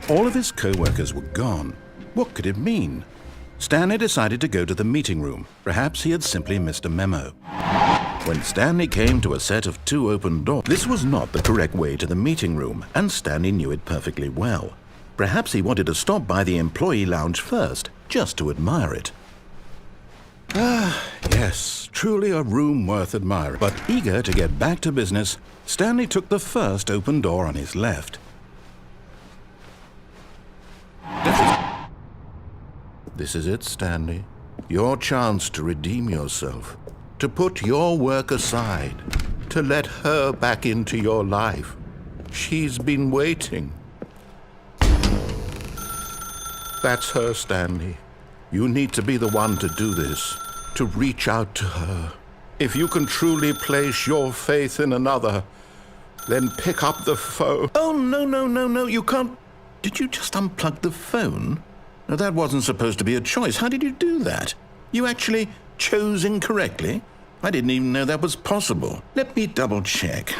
All of his co-workers were gone. What could it mean? Stanley decided to go to the meeting room. Perhaps he had simply missed a memo. When Stanley came to a set of 2 open doors, this was not the correct way to the meeting room, and Stanley knew it perfectly well. Perhaps he wanted to stop by the employee lounge first, just to admire it. Ah, yes, truly a room worth admiring. But eager to get back to business, Stanley took the first open door on his left. This is it, Stanley. Your chance to redeem yourself, to put your work aside, to let her back into your life. She's been waiting. That's her, Stanley. You need to be the one to do this, to reach out to her. If you can truly place your faith in another, then pick up the phone. Oh, no, you can't. Did you just unplug the phone? No, that wasn't supposed to be a choice. How did you do that? You actually chose incorrectly? I didn't even know that was possible. Let me double check.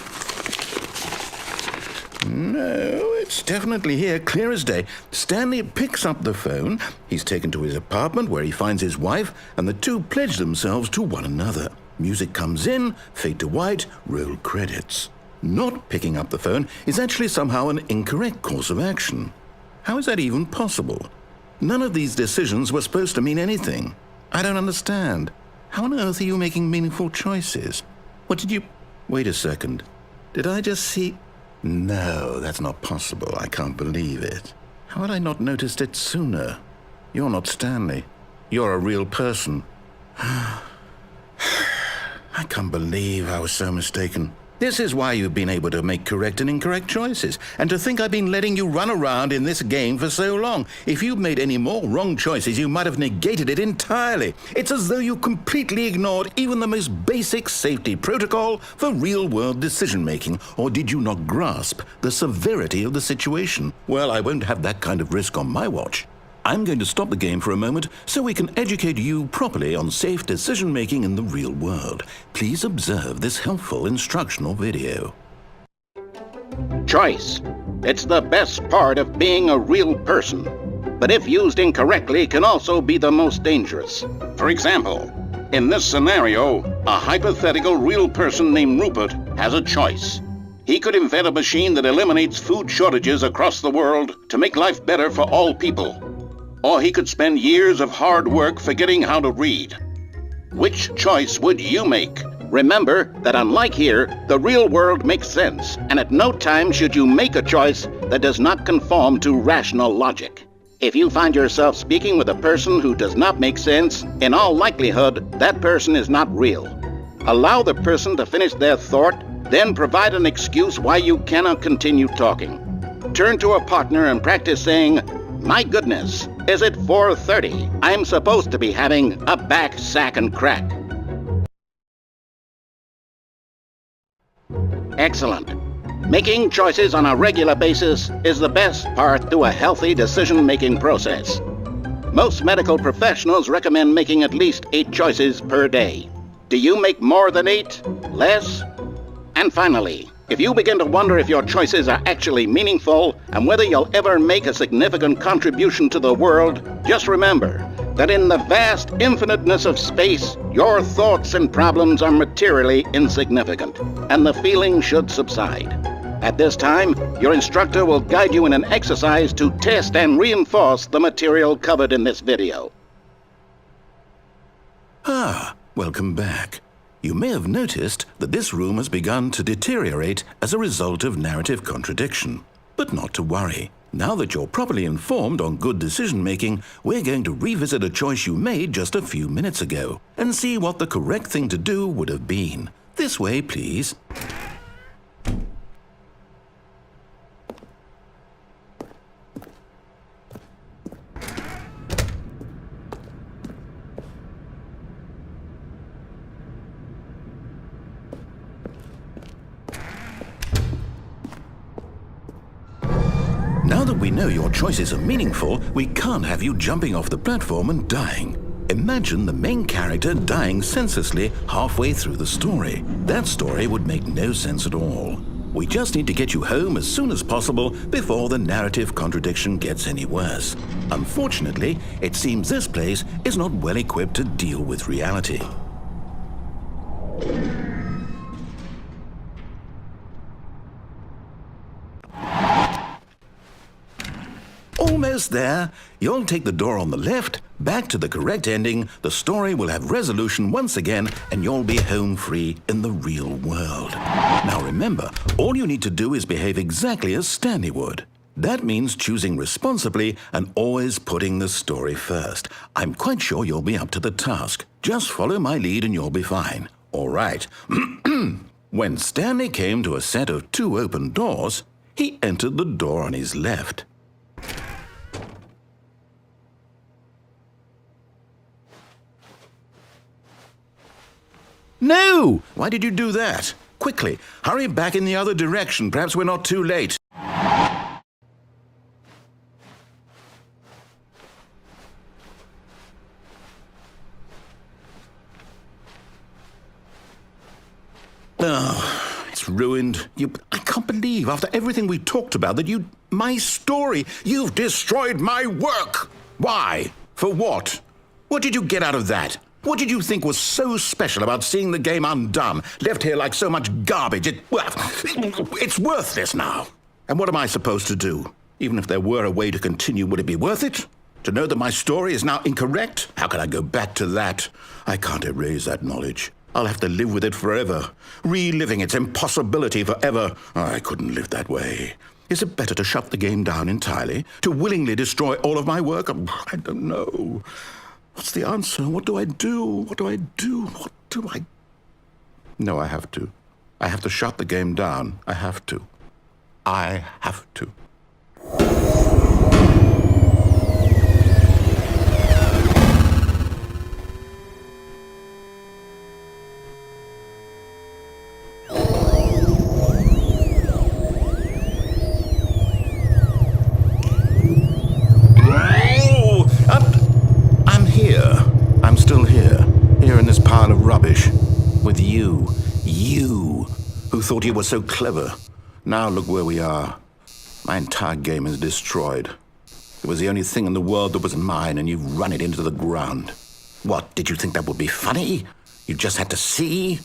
No, it's definitely here, clear as day. Stanley picks up the phone. He's taken to his apartment where he finds his wife, and the two pledge themselves to one another. Music comes in, fade to white, roll credits. Not picking up the phone is actually somehow an incorrect course of action. How is that even possible? None of these decisions were supposed to mean anything. I don't understand. How on earth are you making meaningful choices? What did you... Wait a second. Did I just see... No, that's not possible. I can't believe it. How had I not noticed it sooner? You're not Stanley. You're a real person. I can't believe I was so mistaken. This is why you've been able to make correct and incorrect choices. And to think I've been letting you run around in this game for so long. If you'd made any more wrong choices, you might have negated it entirely. It's as though you completely ignored even the most basic safety protocol for real-world decision-making. Or did you not grasp the severity of the situation? Well, I won't have that kind of risk on my watch. I'm going to stop the game for a moment so we can educate you properly on safe decision-making in the real world. Please observe this helpful instructional video. Choice. It's the best part of being a real person. But if used incorrectly, can also be the most dangerous. For example, in this scenario, a hypothetical real person named Rupert has a choice. He could invent a machine that eliminates food shortages across the world to make life better for all people. Or he could spend years of hard work forgetting how to read. Which choice would you make? Remember that unlike here, the real world makes sense, and at no time should you make a choice that does not conform to rational logic. If you find yourself speaking with a person who does not make sense, in all likelihood, that person is not real. Allow the person to finish their thought, then provide an excuse why you cannot continue talking. Turn to a partner and practice saying, "My goodness, is it 4:30? I'm supposed to be having a back, sack, and crack." Excellent. Making choices on a regular basis is the best part to a healthy decision-making process. Most medical professionals recommend making at least 8 choices per day. Do you make more than 8? Less? And finally, if you begin to wonder if your choices are actually meaningful and whether you'll ever make a significant contribution to the world, just remember that in the vast infiniteness of space, your thoughts and problems are materially insignificant, and the feeling should subside. At this time, your instructor will guide you in an exercise to test and reinforce the material covered in this video. Welcome back. You may have noticed that this room has begun to deteriorate as a result of narrative contradiction. But not to worry. Now that you're properly informed on good decision-making, we're going to revisit a choice you made just a few minutes ago and see what the correct thing to do would have been. This way, please. Now that we know your choices are meaningful, we can't have you jumping off the platform and dying. Imagine the main character dying senselessly halfway through the story. That story would make no sense at all. We just need to get you home as soon as possible before the narrative contradiction gets any worse. Unfortunately, it seems this place is not well equipped to deal with reality. Almost there. You'll take the door on the left, back to the correct ending, the story will have resolution once again, and you'll be home free in the real world. Now remember, all you need to do is behave exactly as Stanley would. That means choosing responsibly and always putting the story first. I'm quite sure you'll be up to the task. Just follow my lead and you'll be fine. All right. When Stanley came to a set of 2 open doors, he entered the door on his left. No! Why did you do that? Quickly, hurry back in the other direction. Perhaps we're not too late. Oh, it's ruined. I can't believe, after everything we talked about, that my story, you've destroyed my work. Why? For what? What did you get out of that? What did you think was so special about seeing the game undone, left here like so much garbage? It's worthless now. And what am I supposed to do? Even if there were a way to continue, would it be worth it? To know that my story is now incorrect? How can I go back to that? I can't erase that knowledge. I'll have to live with it forever, reliving its impossibility forever. I couldn't live that way. Is it better to shut the game down entirely? To willingly destroy all of my work? I don't know. What's the answer? What do I do? What do I do? What do I... No, I have to. I have to shut the game down. I have to. I have to. I'm still here in this pile of rubbish, with you who thought you were so clever. Now look where we are. My entire game is destroyed. It was the only thing in the world that was mine, and you've run it into the ground. What, did you think that would be funny? You just had to see?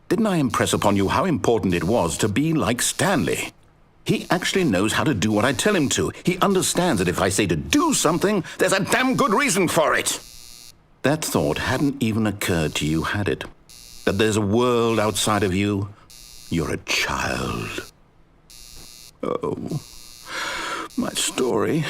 Didn't I impress upon you how important it was to be like Stanley? He actually knows how to do what I tell him to. He understands that if I say to do something, there's a damn good reason for it. That thought hadn't even occurred to you, had it? That there's a world outside of you? You're a child. Oh, my story.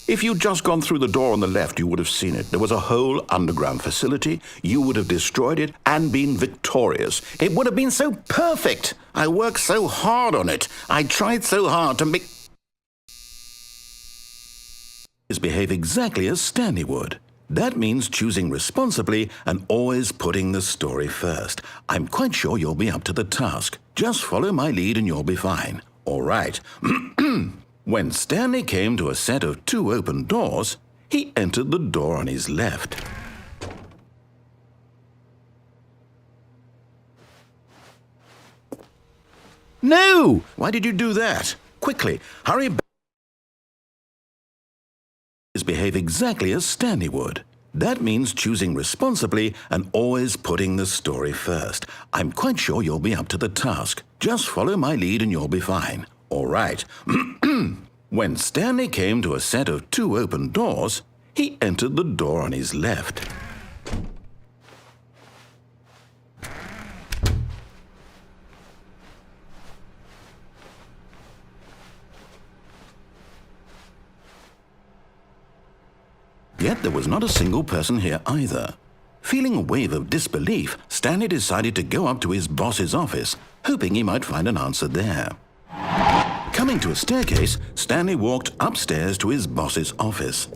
If you'd just gone through the door on the left, you would have seen it. There was a whole underground facility. You would have destroyed it and been victorious. It would have been so perfect. I worked so hard on it. I tried so hard to make... behave exactly as Stanley would. That means choosing responsibly and always putting the story first. I'm quite sure you'll be up to the task. Just follow my lead and you'll be fine. All right. When Stanley came to a set of 2 open doors, he entered the door on his left. No! Why did you do that? Quickly, hurry back. Behave exactly as Stanley would. That means choosing responsibly and always putting the story first. I'm quite sure you'll be up to the task. Just follow my lead and you'll be fine. All right. When Stanley came to a set of 2 open doors, he entered the door on his left. Yet there was not a single person here either. Feeling a wave of disbelief, Stanley decided to go up to his boss's office, hoping he might find an answer there. Coming to a staircase, Stanley walked upstairs to his boss's office.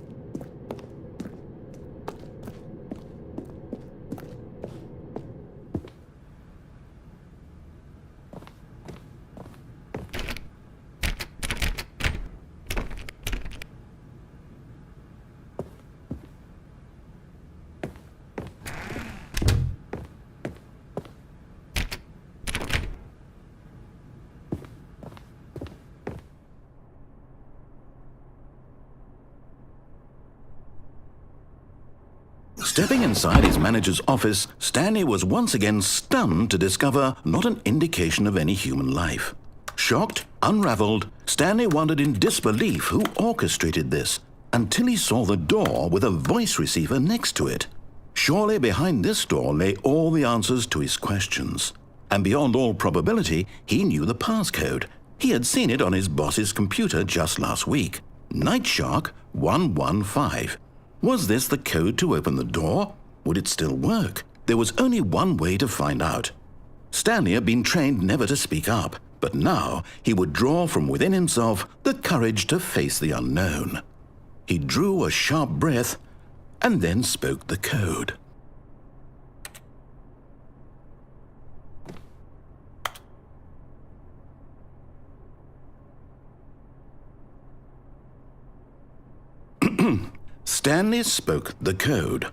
Stepping inside his manager's office, Stanley was once again stunned to discover not an indication of any human life. Shocked, unraveled, Stanley wondered in disbelief who orchestrated this, until he saw the door with a voice receiver next to it. Surely behind this door lay all the answers to his questions. And beyond all probability, he knew the passcode. He had seen it on his boss's computer just last week. Nightshark 115. Was this the code to open the door? Would it still work? There was only one way to find out. Stanley had been trained never to speak up, but now he would draw from within himself the courage to face the unknown. He drew a sharp breath and then spoke the code. Stanley spoke the code.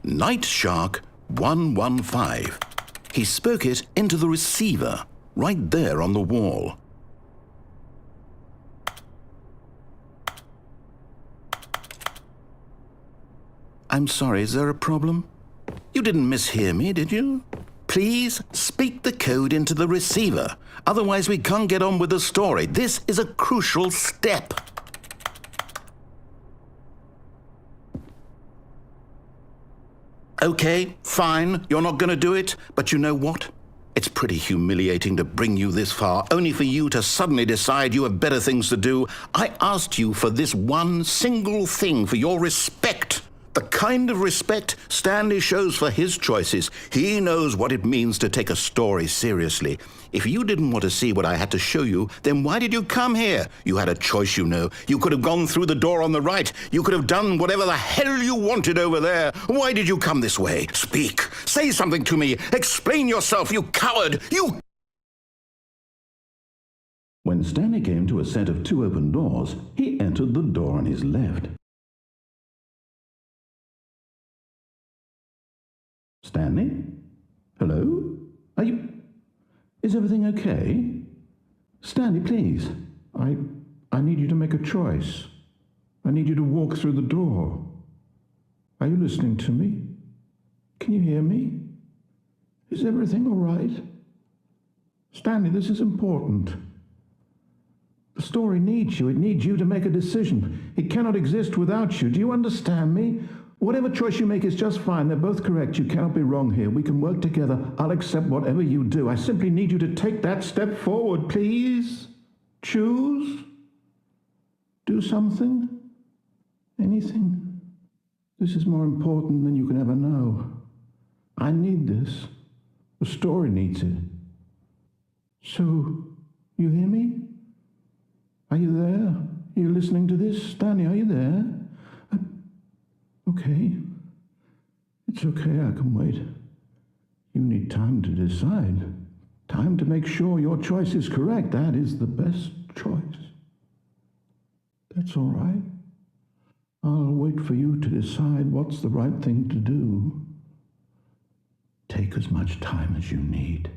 Nightshark 115. He spoke it into the receiver, right there on the wall. I'm sorry, is there a problem? You didn't mishear me, did you? Please speak the code into the receiver. Otherwise, we can't get on with the story. This is a crucial step. Okay, fine, you're not going to do it, but you know what? It's pretty humiliating to bring you this far, only for you to suddenly decide you have better things to do. I asked you for this one single thing, for your respect. The kind of respect Stanley shows for his choices. He knows what it means to take a story seriously. If you didn't want to see what I had to show you, then why did you come here? You had a choice, you know. You could have gone through the door on the right. You could have done whatever the hell you wanted over there. Why did you come this way? Speak. Say something to me. Explain yourself, you coward. You... When Stanley came to a set of 2 open doors, he entered the door on his left. Stanley? Hello? Are you... Is everything okay? Stanley, please. I need you to make a choice. I need you to walk through the door. Are you listening to me? Can you hear me? Is everything all right? Stanley, this is important. The story needs you. It needs you to make a decision. It cannot exist without you. Do you understand me? Whatever choice you make is just fine. They're both correct. You cannot be wrong here. We can work together. I'll accept whatever you do. I simply need you to take that step forward, please. Choose. Do something. Anything. This is more important than you can ever know. I need this. The story needs it. So, you hear me? Are you there? Are you listening to this? Stanley, are you there? Okay. It's okay, I can wait. You need time to decide. Time to make sure your choice is correct. That is the best choice. That's all right. I'll wait for you to decide what's the right thing to do. Take as much time as you need.